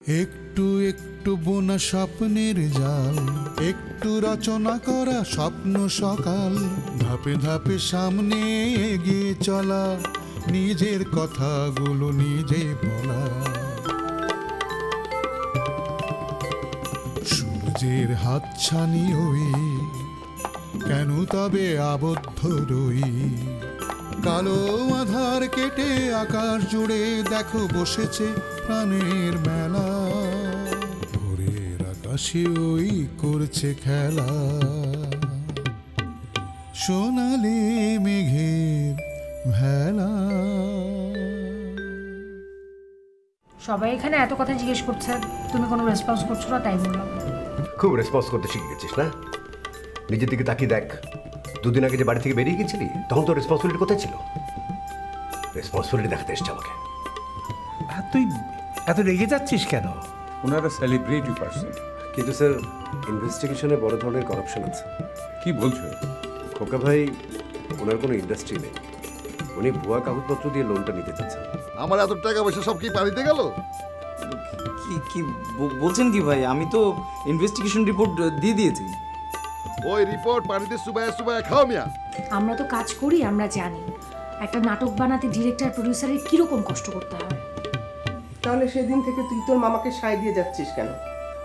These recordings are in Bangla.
একটু একটু বোনা স্বপ্নের জাল, একটু রচনা করা স্বপ্ন সকাল, ধাপে ধাপে সামনে এগিয়ে চলা, নিজের কথাগুলো নিজে বলা। সূর্যের হাতছানি ওই, কেন তবে আবদ্ধ রই? কালো আধার কেটে আকাশ জুড়ে দেখো বসেছে প্রাণের মেলা, ভোরের আকাশে ওই করছে খেলা, সোনালি মেঘের ভেলা। সবাই এখানে এত কথা জিজ্ঞেস করছে, তুমি কোনো রেসপন্স করছো না, তাই বললাম। খুব রেসপন্স করতে শিখে গেছিস না? নিজের দিকে তাকিয়ে দেখ, দুদিন আগে যে বাড়ি থেকে বেরিয়ে গেছিলি তখন তো রেসপন্সিবিলিটি কোথায় ছিল? রেসপন্সিবিলিটি দেখাতে এসছে আমাকে। তুই এত রেগে যাচ্ছিস কেন? ওনারা সেলিব্রিটি পার্সন। কিন্তু স্যার, ইনভেস্টিগেশনে বড় ধরনের করাপশন আছে। কি বলছো? খোকা ভাই, ওনার কোনো ইন্ডাস্ট্রি নেই, উনি ভুয়া কাগজপত্র দিয়ে লোনটা নিতে চাচ্ছেন। আমার এত টাকা পয়সা সব কি পানিতে গেল? কি বলছেন কি ভাই? আমি তো ইনভেস্টিগেশন রিপোর্ট দিয়ে দিয়েছি। ওই রিপোর্ট পানিতে সুবায়া সুবায়া খাও মিয়া। আমরা তো কাজ করি, আমরা জানি একটা নাটক বানাতে ডিরেক্টর প্রডিউসারের কিরকম কষ্ট করতে হয়। তাহলে সেদিন থেকে তুই তোর মামাকে সায় দিয়ে যাচ্ছিস কেন?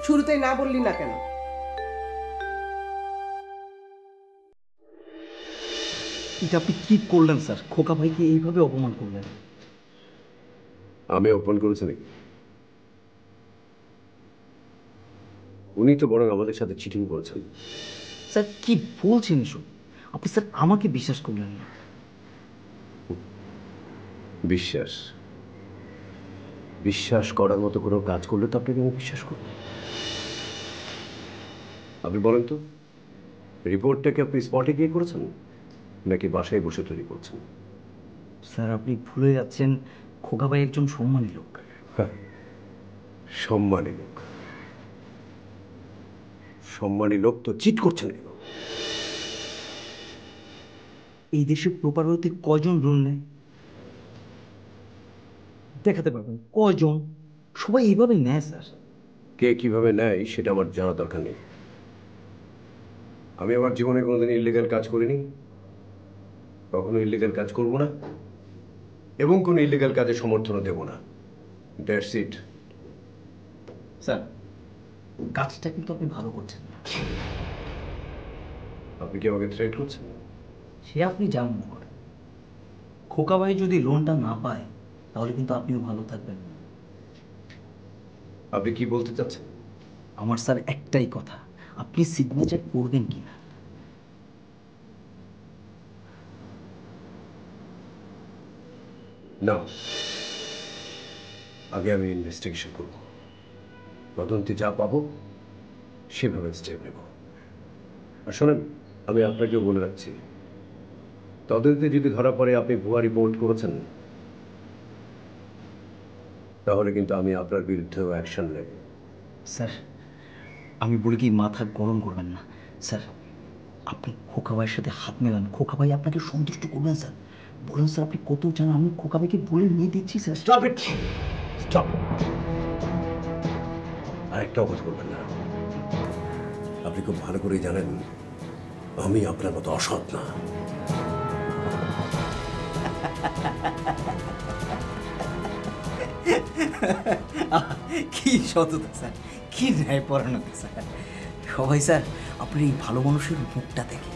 শুরুতেই না বললি না কেন? এটা আপনি কি করলেন স্যার? খোকা ভাইকে এইভাবে অপমান করলেন। আমি অপমান করেছি নাকি? উনি তো বরং আমাদের সাথে চিটিং করেছেন। স্যার কি বলছেন এসব? আপনি স্যার আমাকে বিশ্বাস করলেন না। বিশ্বাস বিশ্বাস করার মতো কোনো কাজ করলে তো আপনাকে আমি বিশ্বাস করব। আপনি বলেন তো, রিপোর্টটাকে আপনি স্পটে গিয়ে করেছেন নাকি বাসায় বসে তৈরি করছেন? স্যার আপনি ভুলে যাচ্ছেন, খোকা ভাই একজন সম্মানী লোক। সম্মানী লোক? সম্মানী লোক তো চিট করছেন। এই দেশে প্রপার হতে কজন লোন নেয় দেখাতে পারবেন? কজন? সবাই এইভাবেই নেয় স্যার। কে কিভাবে নেয় সেটা আমার জানা দরকার নেই। আমি আমার জীবনে কোনোদিন ইলিগাল কাজ করিনি, কখনো ইলিগাল কাজ করব না, এবং কোনো ইলিগাল কাজে সমর্থনও দেব না। That's it. স্যার কাজটা কিন্তু আপনি ভালো করছেন না। আপনি কি আমাকে থ্রেট করছেন? সে আপনি যেমন করেন, খোকা ভাই যদি লোনটা না পায় তাহলে কিন্তু আপনিও ভালো থাকবেন না। আপনি কি বলতে চাচ্ছেন? আমার স্যার একটাই কথা, আপনি সিগনেচার করবেন কিনা। না, আগে আমি ইনভেস্টিগেশন করব, তদন্তে যা পাবো সেভাবে স্টেপ নেব। আর শোনেন, আমি আপনাকেও বলে রাখছি, তদন্তে যদি ধরা পড়ে আপনি ভুয়া রিপোর্ট করেছেন তাহলে কিন্তু আমি আপনার বিরুদ্ধেও অ্যাকশন নেব। স্যার আমি বলি কি, মাথা গরম করবেন না স্যার। আপনি খোকা ভাইয়ের সাথে হাত মেলান, খোকা ভাই আপনাকে সন্তুষ্ট করবেন স্যার। বলুন স্যার আপনি কত জানেন, আমি খোকা ভাইকে বলে নিয়ে দিচ্ছি স্যার। Stop it, stop. আরেকটাও কথা বলবেন না। আপনি খুব ভালো করেই জানেন আমি আপনার মতো অসৎ না। কি সততা স্যার, কি ন্যায় পরায়ণতা স্যার। সবাই স্যার আপনি এই ভালো মানুষের মুখটা দেখে,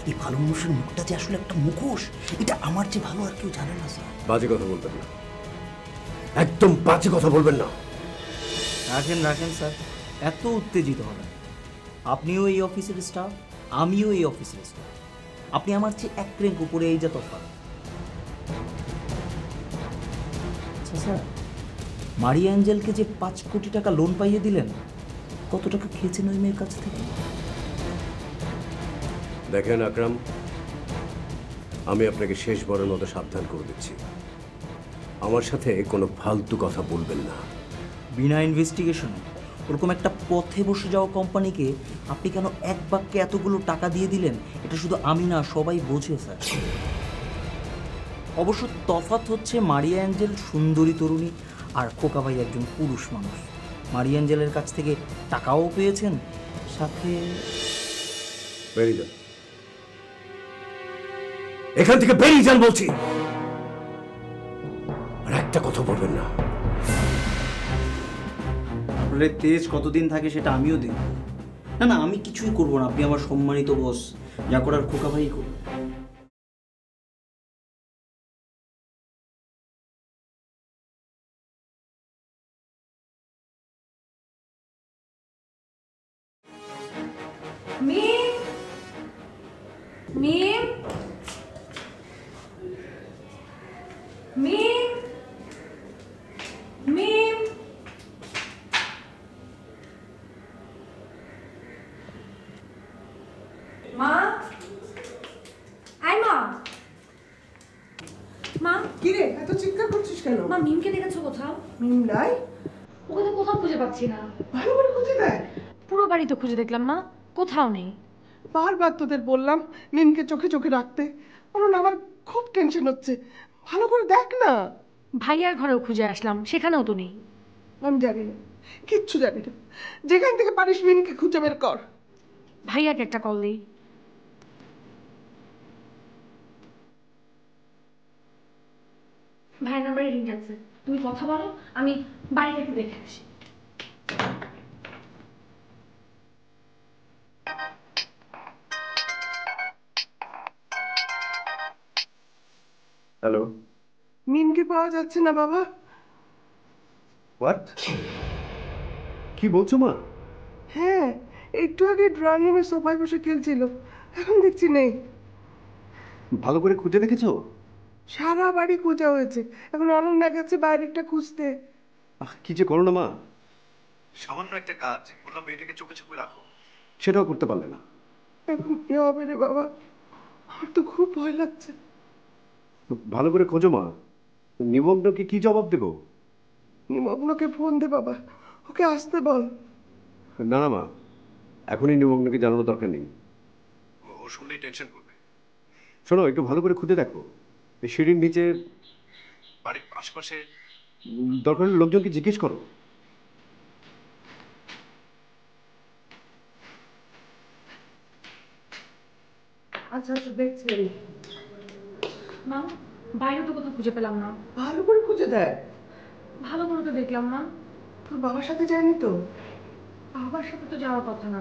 এই ভালো মানুষের মুখটা যে আসলে একটা মুখোশ, এটা আমার যে ভালো আর কেউ জানে না স্যার। বাজে কথা বলবেন না, একদম বাজে কথা বলবেন না। রাখেন রাখেন স্যার, এত উত্তেজিত হবেন। আপনিও এই অফিসের স্টাফ, আমিও এই অফিসের স্টাফ। আপনি আমার চেয়ে এক র্যাঙ্ক উপরে, এই যা তফাৎ। আচ্ছা স্যার, মারিয়া অ্যাঞ্জেলকে যে 5 কোটি টাকা লোন পাইয়ে দিলেন, কত টাকা খেয়েছেন ওই মেয়ের কাছ থেকে? দেখেন আকরাম, আমি আপনাকে শেষবারের মতো সাবধান করে দিচ্ছি, আমার সাথে কোনো ফালতু কথা বলবেন না। বিনা ইনভেস্টিগেশনে ওরকম একটা পথে বসে যাওয়া কোম্পানিকে আপনি কেন এক বাক্যে এতগুলো টাকা দিয়ে দিলেন, এটা শুধু আমি না, সবাই বোঝে স্যার। অবশ্য তফাৎ হচ্ছে মারিয়া অ্যাঞ্জেল সুন্দরী তরুণী আর খোকা ভাই একজন পুরুষ মানুষ। মারিয়াঞ্জেলের কাছ থেকে টাকাও পেয়েছেন, সাথে বেরিয়ে যান, এখান থেকে বেরিয়ে যান বলছি। আর একটা কথা বলবেন না। আপনার তেজ কতদিন থাকে সেটা আমিও দেখব। না না, আমি কিছুই করবো না, আপনি আমার সম্মানিত বস, যা করার খোকা ভাই করবো। মিম, মিম, মিম, মিম। মা, আই মা, মা, কি রে, এত চিৎকার করছিস কেন? মা মিমকে দেখেছো কোথাও? মিম নাই? ওকে তো কোথাও খুঁজে পাচ্ছি না। ভালো করে খুঁজে দেয়। পুরো বাড়ি তো খুঁজে দেখলাম মা, কোথাও নেই। বারবার তোদের বললাম মিমকে চোখে চোখে রাখতে, কারণ আমার খুব টেনশন হচ্ছে। ভালো করে দেখ না। ভাইয়ার ঘরেও খুঁজে আসলাম, সেখানেও তো নেই। আমি জানি না, কিচ্ছু জানি না। যেখান থেকে পারিস মিমকে খুঁজে বের কর। ভাইয়াকে একটা কল দিই। ভাইয়ের নাম্বারে রিং আছে, তুমি কথা বলো, আমি বাড়িটা একটু দেখে আসি। হ্যালো, মিমকে পাওয়া যাচ্ছে না বাবা। হোয়াট? কি বলছো মা? হ্যাঁ, একটু আগে ড্রয়িং রুমে সোফায় বসে খেলছিল, এখন দেখছি নেই। ভালো করে খুঁজে দেখেছো? সারা বাড়ি খোঁজা হয়েছে, এখন অনন্যা গেছে বাইরেটা খুঁজতে। কি যে করো না মা, সামান্য একটা কাজ বললাম মেয়েটাকে চোখে চোখে রাখো, সেটাও করতে পারলে না। এখন কি হবে রে বাবা, আমার তো খুব ভয় লাগছে। ভালো করে খোঁজো মা, নিমগ্নকে কি জবাব দেবো? নিমগ্নকে ফোন দে বাবা, ওকে আসতে বল। না না মা, এখনই নিমগ্নকে জানানোর দরকার নেই, ও শুনলেই টেনশন করবে। শোনো, একটু ভালো করে খুঁজে দেখো, এই সিঁড়ির নিচে, বাড়ির আশপাশে, দরকার হলে লোকজনকে জিজ্ঞেস করো। আচ্ছা আচ্ছা, দেখছি। মা, বাইরে তো কোথাও খুঁজে পেলাম না। ভালো করে খুঁজে দেয়। ভালো করে তো দেখলাম মা। তোর বাবার সাথে যায়নি তো? বাবার সাথে তো যাওয়ার কথা না,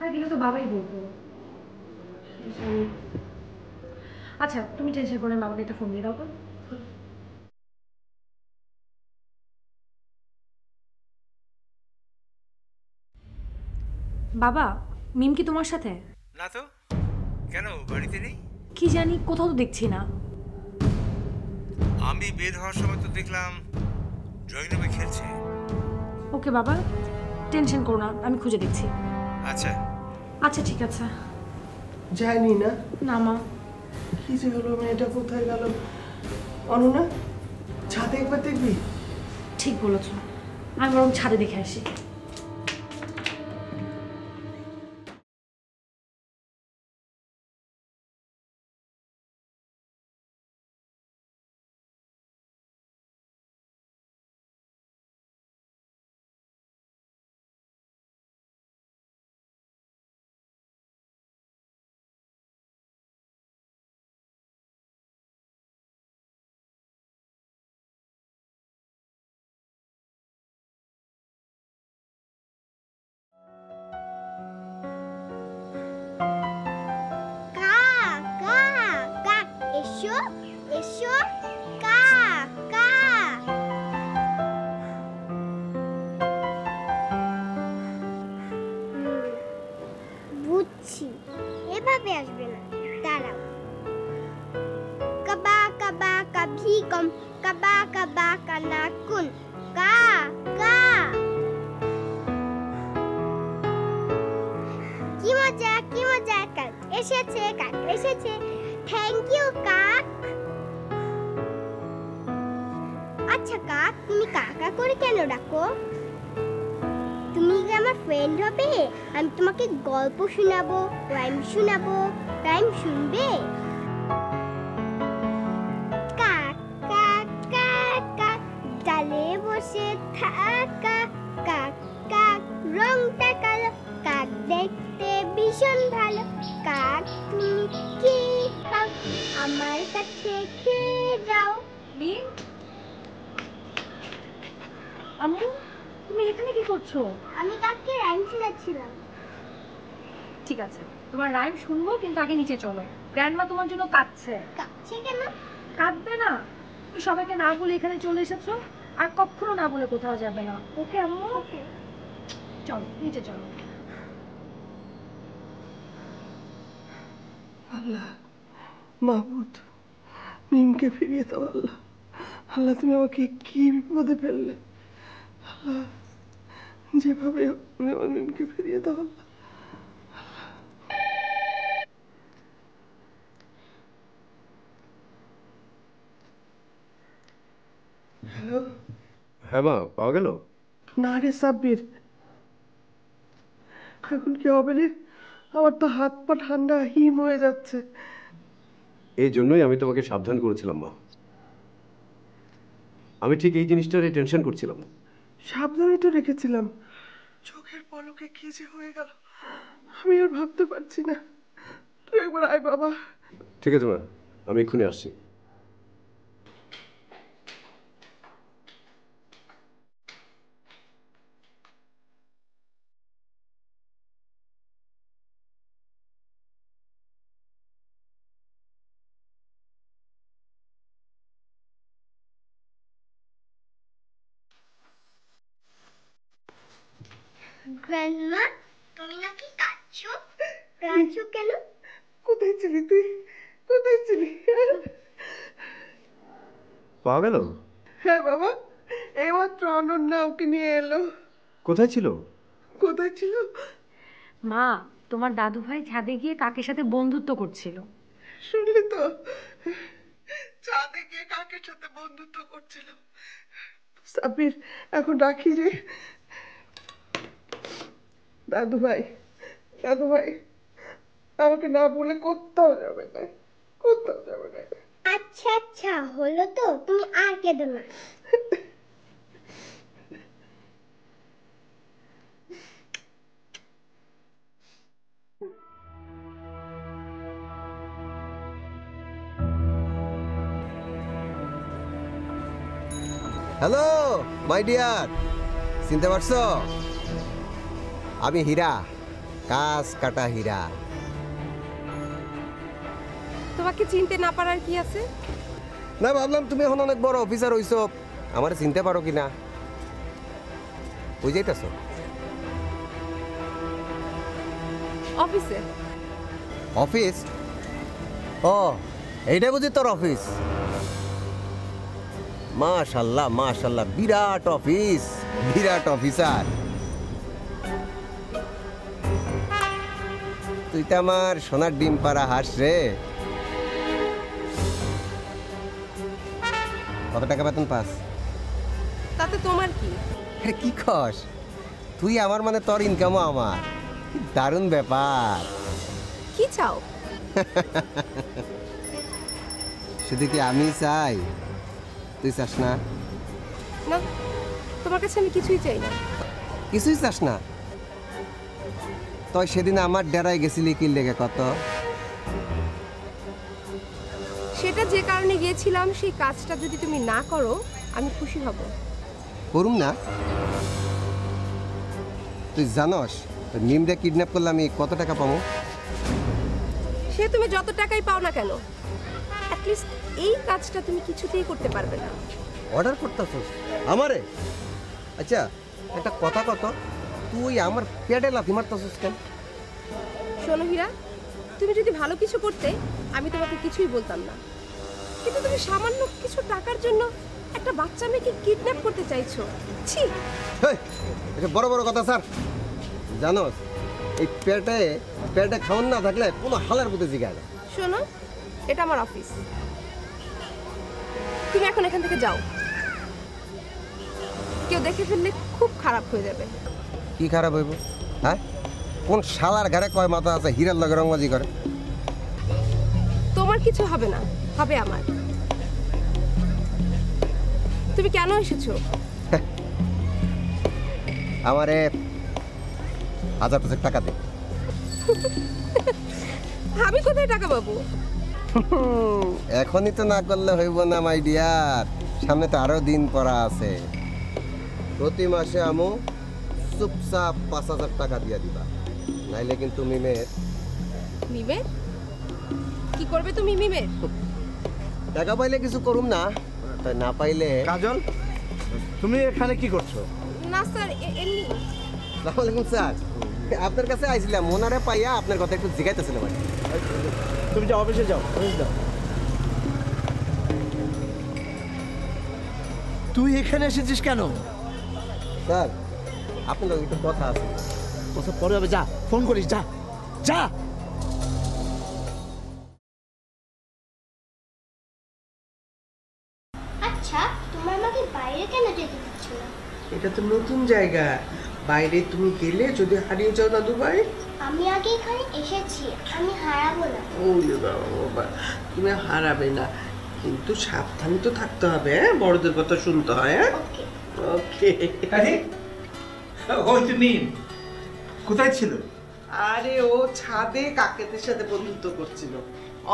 আর গেলে তো বাবাই বলতো। আচ্ছা, তুমি টেনশন করে বাবাকে একটা ফোন দিয়ে দাও তো। বাবা, মিম কি তোমার সাথে? না তো, কেন বাড়িতে নেই? কি জানি, কোথাও তো দেখছি না। আমি বের হওয়ার সময় তো দেখলাম ড্রয়িং রুমে খেলছে। ওকে বাবা, টেনশন করো না, আমি খুঁজে দেখছি। আচ্ছা আচ্ছা ঠিক আছে। যায়নি না? না মা। কি যে হলো, মেয়েটা কোথায় গেল? অনন্যা, ছাদে একবার দেখবি? ঠিক বলেছো, আমি বরং ছাদে দেখে আসি। এসো এসো, কা কা। বুঝছি, এভাবে আসবে না, দাঁড়াও। কাবা কাবা কাভি কম, কাবা কাবা কানা কুন, কা কা। কি মজা কি মজা, কাক এসেছে কাক এসেছে। থ্যাংক ইউ কাক। আচ্ছা কাক, তুমি কাকা করে কেন ডাকো? তুমি কি আমার ফ্রেন্ড হবে? আমি তোমাকে গল্প শোনাবো, রাইম শোনাবো। রাইম শুনবে? কাক কাক কাক কাক, ডালে বসে থাকা, কাক দেখতে ভীষণ ভালো। কাক তুমি কি খাও, আমার কাছে খেয়ে যাও। মিম, আম্মু তুমি এখানে কি করছো? আমি কাককে রাইম শোনাচ্ছিলাম। ঠিক আছে, তোমার রাইম শুনবো, কিন্তু আগে নিচে চলো। গ্র্যান্ডমা তোমার জন্য কাঁদছে। কাকছে কেন? কাঁদবে না? তুমি সবাইকে না বলে এখানে চলে এসেছো, আর কখনো না বলে কোথাও যাবে না। ওকে আম্মু? ওকে। চলো নিচে চলো। আল্লাহ, মাহবুদ, মিমকে ফিরিয়ে দাও আল্লাহ। আল্লাহ, তুমি আমাকে কি বিপদে ফেললে আল্লাহ। যেভাবে হোক তুমি আমার মিমকে ফিরিয়ে দাও আল্লাহ। হ্যালো। হ্যাঁ মা, পাওয়া গেল? না রে সাব্বির, এখন কি হবে রে? আমার তো হাত পা ঠান্ডা হিম হয়ে যাচ্ছে। এই জন্যই আমি তোমাকে সাবধান করেছিলাম মা। আমি ঠিক এই জিনিসটারই টেনশন করছিলাম। সাবধানে তো রেখেছিলাম, চোখের পলকে কি যে হয়ে গেল আমি আর ভাবতে পারছি না। তুই একবার আয় বাবা। ঠিক আছে মা, আমি এক্ষুনি আসছি। গ্র্যান্ডমা, তুমি নাকি কাঁদছো? কাঁদছো কেন? কোথায় ছিলি তুই? কোথায় ছিলি? পাওয়া গেল? হ্যাঁ বাবা, এইমাত্র অনন্যা ওকে নিয়ে এলো। কোথায় ছিল? কোথায় ছিল? মা, তোমার দাদু ভাই ছাদে গিয়ে কাকের সাথে বন্ধুত্ব করছিল। শুনলি তো, চাঁদে গিয়ে কাকের সাথে বন্ধুত্ব করছিল। সাব্বির, এখন রাখি রে। দাদু ভাই, দাদু ভাই আমাকে না বলে কোথাও যাবে না, কোথাও যাবে না। আচ্ছা আচ্ছা, হলো তো, তুমি আর কেঁদো না। হ্যালো মাই ডিয়ার, চিনতে পারছো? আমি হীরা, কাজ কাটা হীরা। তোমাকে চিনতে না পারার কি আছে? না, ভাবলাম তুমি এখন অনেক বড় অফিসার হইছো, আমার চিনতে পারো কিনা। বুঝাইতেছ? অফিসে। অফিস? ও, এইটা বুঝি তোর অফিস? মাশাল্লাহ মাশাল্লাহ, বিরাট অফিস, বিরাট অফিসার। তুই তো আমার সোনার ডিম পাড়া হাস রে। কত টাকা বেতন পাস? তাতে তোমার কি? আরে কি খস, তুই আমার মানে তোর ইনকামও আমার। কি দারুণ ব্যাপার। কি চাও? শুধু কি আমি চাই, তুই চাস না? না, তোমার কাছে আমি কিছুই চাই না। কিছুই চাস না? তুই সেদিন আমার ডেরায় গেছিলি কি লেগে কত? সেটা যে কারণে গিয়েছিলাম, সেই কাজটা যদি তুমি না করো আমি খুশি হব। করুম না? তুই জানস মিমরে কিডন্যাপ করলে আমি কত টাকা পাবো? সে তুমি যত টাকাই পাও না কেন, অ্যাটলিস্ট এই কাজটা তুমি কিছুতেই করতে পারবে না। অর্ডার করতেছস আমারে? আচ্ছা একটা কথা কত, তুই আমার পেটে লাথি মারতেছস কেন? শোনো হীরা, তুমি যদি ভালো কিছু করতে আমি তোমাকে কিছুই বলতাম না, কিন্তু তুমি সামান্য কিছু টাকার জন্য একটা বাচ্চা মেয়েকে কিডন্যাপ করতে চাইছো। ছি! এটা বড় বড় কথা স্যার। জানোস এই পেটে পেটে খাওয়ান না থাকলে কোনো হালের মধ্যে জিগায় না। শোনো, এটা আমার অফিস, তুমি এখন এখান থেকে যাও। কেউ দেখে ফেললে খুব খারাপ হয়ে যাবে। কি খারাপ হইব? হ্যাঁ, কোন শালার ঘরে কয় মাথা আছে হীরার লগে রংবাজি করে? তোমার কিছু হবে না, হবে আমার। তুমি কেন এসেছো? আমারে 1000 টাকা দে। আমি কোথায় টাকা পাবো? এখনই তো না করলে হইব না মাই ডিয়ার, সামনে তো আরো দিন পড়া আছে। প্রতি মাসে আমু চুপচাপ 5,000 টাকা দিয়া দিবা, নাইলে কিন্তু মিমের। মিমের কি করবে তুমি? মিমের টাকা পাইলে কিছু করুম না, তাই না পাইলে। কাজল, তুমি এখানে কি করছো? না স্যার, এমনি। আসসালামু আলাইকুম স্যার, আপনার কাছে আইছিলাম, মোনারে পাইয়া আপনার কথা একটু জিজ্ঞাইতেছিলাম। তুমি যাও, অফিসে যাও, অফিসে যাও। তুই এখানে এসেছিস কেন? স্যার আপনার একটু কথা আছে। কথা পরে হবে, যা ফোন করিস, যা যা। আচ্ছা, তোমার আমাকে বাইরে কেন যেতে দিচ্ছ না? এটা তো নতুন জায়গা, বাইরে তুমি গেলে যদি হারিয়ে যাও দাদু ভাই। আমি আগে এখানে এসেছি, আমি হারাবো না। ও বাবা, তুমি হারাবে না, কিন্তু সাবধানে তো থাকতে হবে। হ্যাঁ, বড়দের কথা শুনতে হয়। হ্যাঁ, ওকে ওকে। ওই তুমি কোথায় ছিল? আরে ও ছাদে কাকেদের সাথে বন্ধুত্ব করছিল।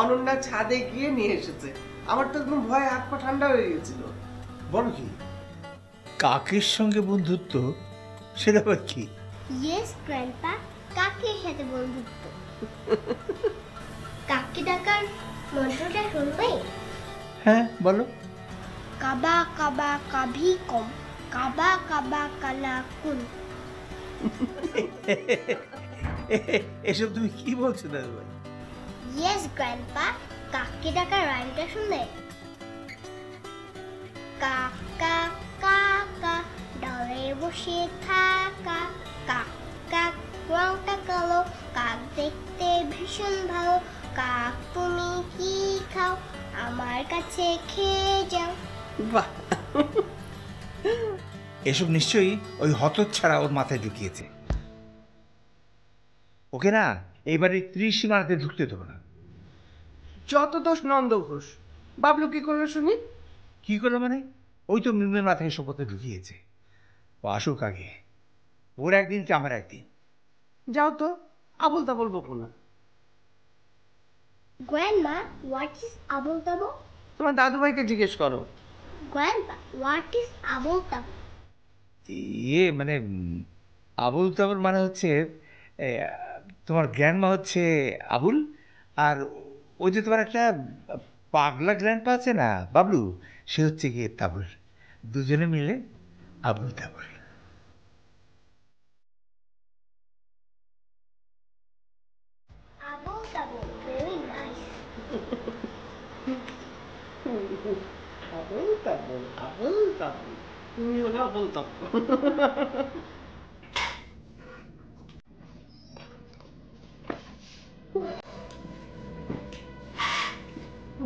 অনন্যা ছাদে গিয়ে নিয়ে এসেছে। আমার তো একদম ভয়, হাত পা ঠান্ডা হয়ে গেছিল। বলো কি, কাকের সঙ্গে বন্ধুত্ব? সেটা আবার কি? ইয়েস গ্র্যান্ডপা, কাকের সাথে বন্ধুত্ব। কাকে ডাকার মন্ত্রটা শুনবে? হ্যাঁ বলো। কাবা কাবা কাভি কম, কাবা কাবা কালা কুন। এসব তুমি কি বলছো দাদু ভাই? ইয়েস গ্র্যান্ডপা, কাকে ডাকার রাইমটা শুনলে? কাকা কাকা ডালে বসে থাকা, কাক কাক রংটা কালো, কাক দেখতে ভীষণ ভালো, কাক তুমি কি খাও, আমার কাছে খেয়ে যাও। বাহ, এসব নিশ্চয়ই ওই হতচ্ছাড়া ওর মাথায় ঢুকিয়েছে। ওকে না এইবারে ত্রিসীমানাতে ঢুকতে দেবো না। যত দোষ নন্দ ঘোষ। বাবলু কি করলো শুনি? কি করলো মানে? ওই তো মিমের মাথায় এসব কথা ঢুকিয়েছে। ও আসুক আগে, ওর একদিন কি আমার একদিন। যাও তো, আবল তাবল বকো না। গ্র্যান্ডমা, হোয়াট ইজ আবল তাবল? তোমার দাদু ভাইকে জিজ্ঞেস করো। গ্র্যান্ডপা, হোয়াট ইজ আবল তাবল? মানে আবুল তাবুল মানে হচ্ছে তোমার গ্র্যান্ডমা হচ্ছে আবুল, আর ওই যে তোমার একটা পাগলা গ্র্যান্ডপা আছে না বাবলু, সে হচ্ছে গিয়ে তাবুল। দুজনে মিলে আবুল তাবুল। আবল তাবল, ভেরি নাইস। আবল তাবল, আবল তাবল, তুমি হলো আবল তাবল।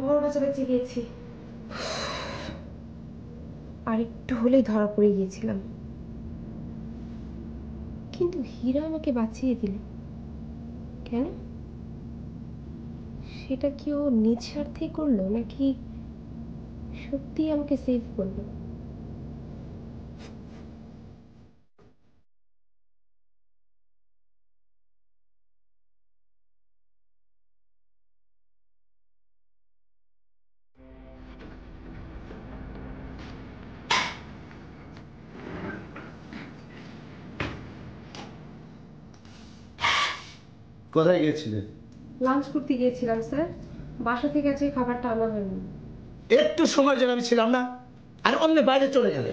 বড় বেঁচে গিয়েছি। আর একটু হলেই ধরা পড়ে গিয়েছিলাম, কিন্তু হীরা আমাকে বাঁচিয়ে দিল। কেন? সেটা কি ও নিজ স্বার্থেই করলো, নাকি সত্যি আমাকে সেভ করলো? কোথায় গিয়েছিলে? লাঞ্চ করতে গিয়েছিলাম স্যার, বাসা থেকে আজকে খাবারটা আনা হয়নি। একটু সময় যেন আমি ছিলাম না, আর অন্য বাইরে চলে গেলে।